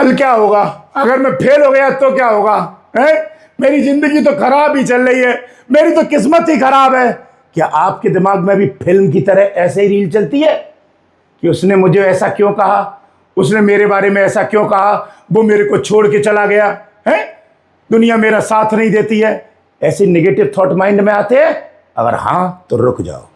कल क्या होगा, अगर मैं फेल हो गया तो क्या होगा, है? मेरी जिंदगी तो खराब ही चल रही है, मेरी तो किस्मत ही खराब है। क्या आपके दिमाग में भी फिल्म की तरह ऐसे ही रील चलती है कि उसने मुझे ऐसा क्यों कहा, उसने मेरे बारे में ऐसा क्यों कहा, वो मेरे को छोड़ के चला गया है, दुनिया मेरा साथ नहीं देती है? ऐसे नेगेटिव थॉट माइंड में आते हैं? अगर हाँ तो रुक जाओ।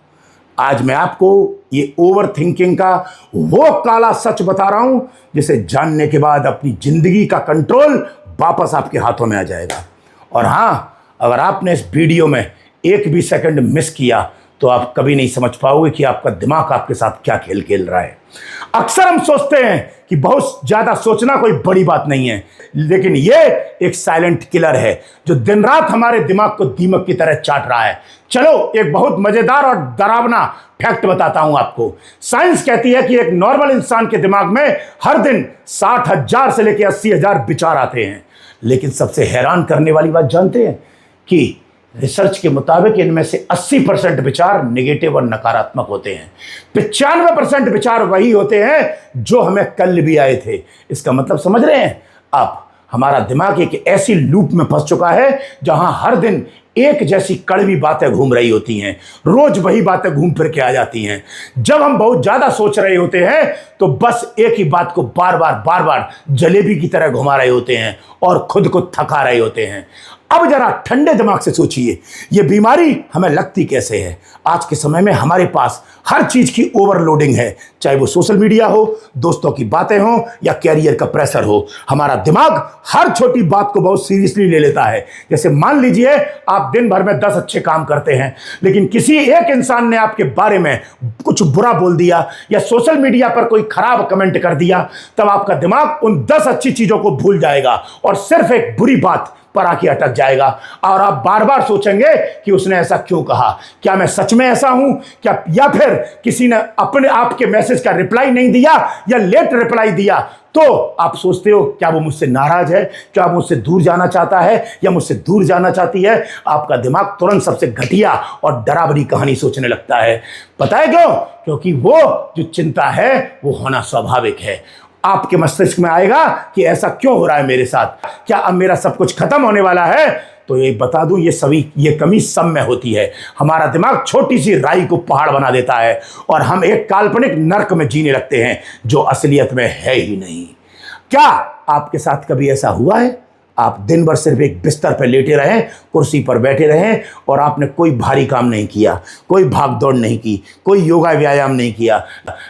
आज मैं आपको ये ओवर थिंकिंग का वो काला सच बता रहा हूं जिसे जानने के बाद अपनी जिंदगी का कंट्रोल वापस आपके हाथों में आ जाएगा। और हाँ, अगर आपने इस वीडियो में एक भी सेकंड मिस किया तो आप कभी नहीं समझ पाओगे कि आपका दिमाग आपके साथ क्या खेल खेल रहा है। अक्सर हम सोचते हैं कि बहुत ज्यादा सोचना कोई बड़ी बात नहीं है, लेकिन ये एक साइलेंट किलर है जो दिन रात हमारे दिमाग को दीमक की तरह चाट रहा है। चलो एक बहुत मजेदार और डरावना फैक्ट बताता हूं आपको। साइंस कहती है कि एक नॉर्मल इंसान के दिमाग में हर दिन 60,000 से लेकर 80,000 विचार आते हैं, लेकिन सबसे हैरान करने वाली बात जानते हैं कि रिसर्च के मुताबिक इनमें से 80% विचार नेगेटिव और नकारात्मक होते हैं। 95% विचार वही होते हैं जो हमें कल भी आए थे। इसका मतलब समझ रहे हैं आप? हमारा दिमाग एक ऐसी लूप में फंस चुका है जहां हर दिन एक जैसी कड़वी बातें घूम रही होती हैं, रोज वही बातें घूम फिर के आ जाती हैं। जब हम बहुत ज्यादा सोच रहे होते हैं तो बस एक ही बात को बार बार जलेबी की तरह घुमा रहे होते हैं और खुद को थका रहे होते हैं। अब जरा ठंडे दिमाग से सोचिए, ये बीमारी हमें लगती कैसे है? आज के समय में हमारे पास हर चीज की ओवरलोडिंग है, चाहे वो सोशल मीडिया हो, दोस्तों की बातें हो या कैरियर का प्रेशर हो। हमारा दिमाग हर छोटी बात को बहुत सीरियसली ले लेता है। जैसे मान लीजिए आप दिन भर में 10 अच्छे काम करते हैं, लेकिन किसी एक इंसान ने आपके बारे में कुछ बुरा बोल दिया या सोशल मीडिया पर कोई खराब कमेंट कर दिया, तब आपका दिमाग उन 10 अच्छी चीजों को भूल जाएगा और सिर्फ एक बुरी बात पर आके अटक जाएगा। और आप बार बार सोचेंगे कि उसने ऐसा क्यों कहा, क्या मैं सच में ऐसा हूं क्या, या फिर किसी ने अपने आपके मैसेज का रिप्लाई नहीं दिया या लेट रिप्लाई दिया, तो आप सोचते हो क्या वो मुझसे नाराज है, क्या मुझसे दूर जाना चाहता है या मुझसे दूर जाना चाहती है। आपका दिमाग तुरंत सबसे घटिया और डरावनी कहानी सोचने लगता है। पता है क्यों? क्योंकि वो जो चिंता है वो होना स्वाभाविक है। आपके मस्तिष्क में आएगा कि ऐसा क्यों हो रहा है मेरे साथ, क्या अब मेरा सब कुछ खत्म होने वाला है? तो ये बता दूं, ये कमी सब में होती है। हमारा दिमाग छोटी सी राई को पहाड़ बना देता है और हम एक काल्पनिक नर्क में जीने लगते हैं जो असलियत में है ही नहीं। क्या आपके साथ कभी ऐसा हुआ है? आप दिन भर सिर्फ एक बिस्तर पर लेटे रहें, कुर्सी पर बैठे रहें और आपने कोई भारी काम नहीं किया, कोई भाग दौड़ नहीं की, कोई योगा व्यायाम नहीं किया,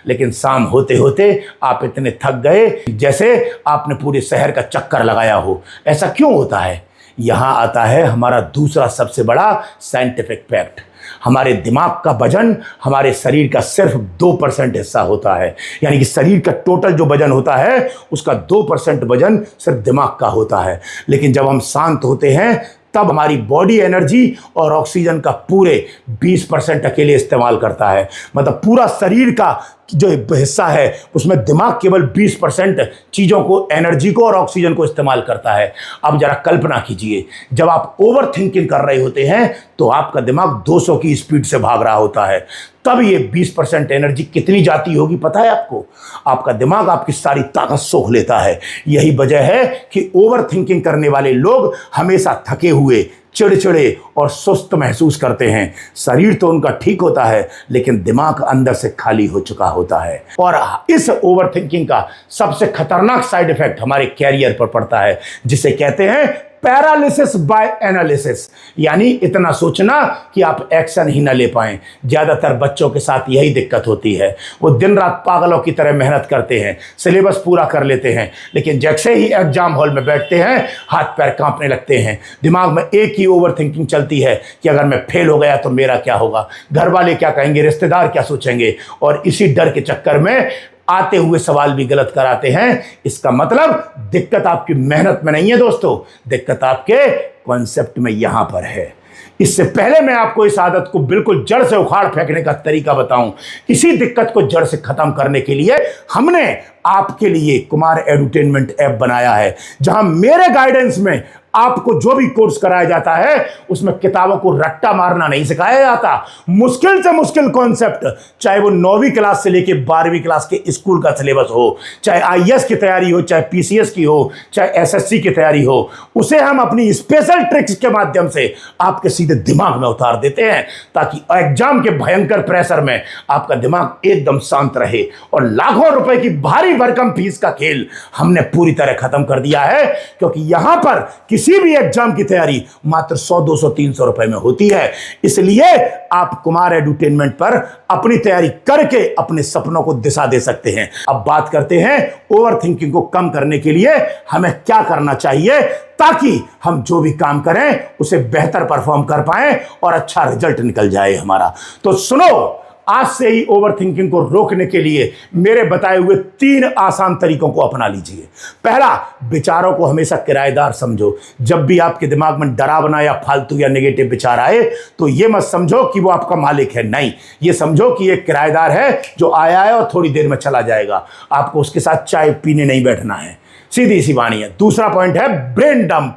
लेकिन शाम होते होते आप इतने थक गए जैसे आपने पूरे शहर का चक्कर लगाया हो। ऐसा क्यों होता है? यहां आता है हमारा दूसरा सबसे बड़ा साइंटिफिक फैक्ट। हमारे दिमाग का वजन हमारे शरीर का सिर्फ 2% हिस्सा होता है। यानी कि शरीर का टोटल जो वजन होता है उसका 2% वजन सिर्फ दिमाग का होता है। लेकिन जब हम शांत होते हैं तब हमारी बॉडी एनर्जी और ऑक्सीजन का पूरे 20% अकेले इस्तेमाल करता है। मतलब पूरा शरीर का जो हिस्सा है उसमें दिमाग केवल 20% चीज़ों को, एनर्जी को और ऑक्सीजन को इस्तेमाल करता है। अब जरा कल्पना कीजिए, जब आप ओवर थिंकिंग कर रहे होते हैं तो आपका दिमाग 200 की स्पीड से भाग रहा होता है, तब ये 20% एनर्जी कितनी जाती होगी पता है आपको? आपका दिमाग आपकी सारी ताकत सोख लेता है। यही वजह है कि ओवर थिंकिंग करने वाले लोग हमेशा थके हुए, चिड़चिड़े और सुस्त महसूस करते हैं। शरीर तो उनका ठीक होता है लेकिन दिमाग अंदर से खाली हो चुका होता है। और इस ओवर थिंकिंग का सबसे खतरनाक साइड इफेक्ट हमारे कैरियर पर पड़ता है, जिसे कहते हैं पैरालिसिस बाय एनालिसिस। यानी इतना सोचना कि आप एक्शन ही ना ले पाएं। ज्यादातर बच्चों के साथ यही दिक्कत होती है। वो दिन रात पागलों की तरह मेहनत करते हैं, सिलेबस पूरा कर लेते हैं, लेकिन जैसे ही एग्जाम हॉल में बैठते हैं हाथ पैर कांपने लगते हैं। दिमाग में एक ही ओवर थिंकिंग चलती है कि अगर मैं फेल हो गया तो मेरा क्या होगा, घर वाले क्या कहेंगे, रिश्तेदार क्या सोचेंगे। और इसी डर के चक्कर में आते हुए सवाल भी गलत कराते हैं। इसका मतलब दिक्कत आपकी मेहनत में नहीं है दोस्तों, दिक्कत आपके कॉन्सेप्ट में यहां पर है। इससे पहले मैं आपको इस आदत को बिल्कुल जड़ से उखाड़ फेंकने का तरीका बताऊं, इसी दिक्कत को जड़ से खत्म करने के लिए हमने आपके लिए कुमार एडुटेनमेंट ऐप बनाया है, जहां मेरे गाइडेंस में आपको जो भी कोर्स कराया जाता है उसमें किताबों को रट्टा मारना नहीं सिखाया जाता। मुश्किल से मुश्किल कॉन्सेप्ट, चाहे वो 9वीं क्लास से लेकर 12वीं क्लास के स्कूल का सिलेबस हो, चाहे आईएएस की तैयारी हो, चाहे पीसीएस की हो, चाहे एसएससी की तैयारी हो, उसे हम अपनी स्पेशल ट्रिक्स के माध्यम से आपके सीधे दिमाग में उतार देते हैं, ताकि एग्जाम के भयंकर प्रेशर में आपका दिमाग एकदम शांत रहे। और लाखों रुपए की भारी भरकम फीस का खेल हमने पूरी तरह खत्म कर दिया है, क्योंकि यहां पर किसी भी एग्जाम की तैयारी मात्र 100, 200, 300 रुपए में होती है। इसलिए आप कुमार एडुटेनमेंट पर अपनी तैयारी करके अपने सपनों को दिशा दे सकते हैं। अब बात करते हैं ओवर थिंकिंग को कम करने के लिए हमें क्या करना चाहिए, ताकि हम जो भी काम करें उसे बेहतर परफॉर्म कर पाएं और अच्छा रिजल्ट निकल जाए हमारा। तो सुनो, आज से ही ओवर थिंकिंग को रोकने के लिए मेरे बताए हुए 3 आसान तरीकों को अपना लीजिए। पहला, विचारों को हमेशा किराएदार समझो। जब भी आपके दिमाग में डरावना या फालतू या नेगेटिव विचार आए तो यह मत समझो कि वो आपका मालिक है, नहीं, ये समझो कि एक किराएदार है जो आया है और थोड़ी देर में चला जाएगा। आपको उसके साथ चाय पीने नहीं बैठना है, सीधी सी वाणी है। दूसरा पॉइंट है ब्रेन डंप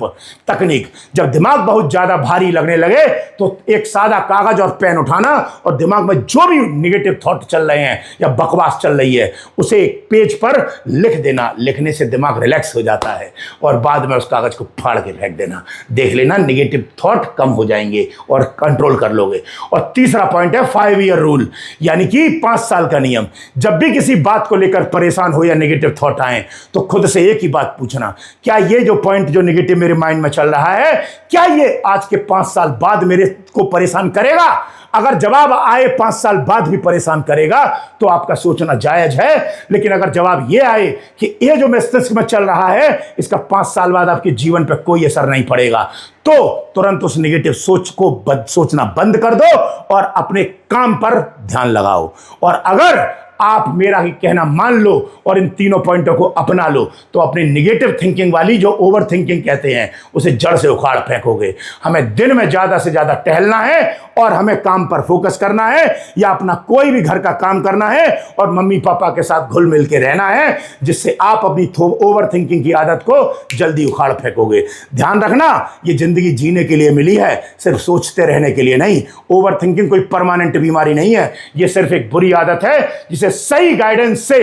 तकनीक। जब दिमाग बहुत ज्यादा भारी लगने लगे तो एक सादा कागज और पेन उठाना और दिमाग में जो भी नेगेटिव थॉट चल रहे हैं या बकवास चल रही है उसे एक पेज पर लिख देना। लिखने से दिमाग रिलैक्स हो जाता है और बाद में उस कागज को फाड़ के फेंक देना। देख लेना, नेगेटिव थॉट कम हो जाएंगे और कंट्रोल कर लोगे। और तीसरा पॉइंट है 5 ईयर रूल, यानी कि 5 साल का नियम। जब भी किसी बात को लेकर परेशान हो या नेगेटिव थॉट आए तो खुद से एक ही बात पूछना, क्या ये जो पॉइंट जो नेगेटिव मेरे माइंड में चल रहा है, क्या ये आज के 5 साल बाद मेरे को परेशान करेगा? अगर जवाब आए 5 साल बाद भी परेशान करेगा तो आपका सोचना जायज है। लेकिन अगर जवाब ये आए कि ये जो मस्तिष्क में चल रहा है इसका 5 साल बाद आपके जीवन पर कोई असर नहीं पड़ेगा, तो तुरंत उस नेगेटिव सोच को सोचना बंद कर दो और अपने काम पर ध्यान लगाओ। और अगर आप मेरा ही कहना मान लो और इन तीनों पॉइंटों को अपना लो तो अपनी निगेटिव थिंकिंग वाली, जो ओवर थिंकिंग कहते हैं, उसे जड़ से उखाड़ फेंकोगे। हमें दिन में ज्यादा से ज्यादा टहलना है और हमें काम पर फोकस करना है, या अपना कोई भी घर का काम करना है और मम्मी पापा के साथ घुल मिल के रहना है, जिससे आप अपनी ओवर थिंकिंग की आदत को जल्दी उखाड़ फेंकोगे। ध्यान रखना, ये जिंदगी जीने के लिए मिली है, सिर्फ सोचते रहने के लिए नहीं। ओवर थिंकिंग कोई परमानेंट बीमारी नहीं है, ये सिर्फ एक बुरी आदत है जिसे सही गाइडेंस से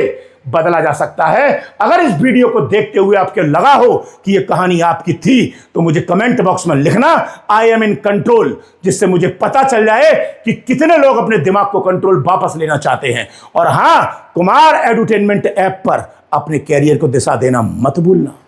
बदला जा सकता है। अगर इस वीडियो को देखते हुए आपको लगा हो कि यह कहानी आपकी थी तो मुझे कमेंट बॉक्स में लिखना, आई एम इन कंट्रोल, जिससे मुझे पता चल जाए कि कितने लोग अपने दिमाग को कंट्रोल वापस लेना चाहते हैं। और हां, कुमार एडुटेनमेंट ऐप पर अपने कैरियर को दिशा देना मत भूलना।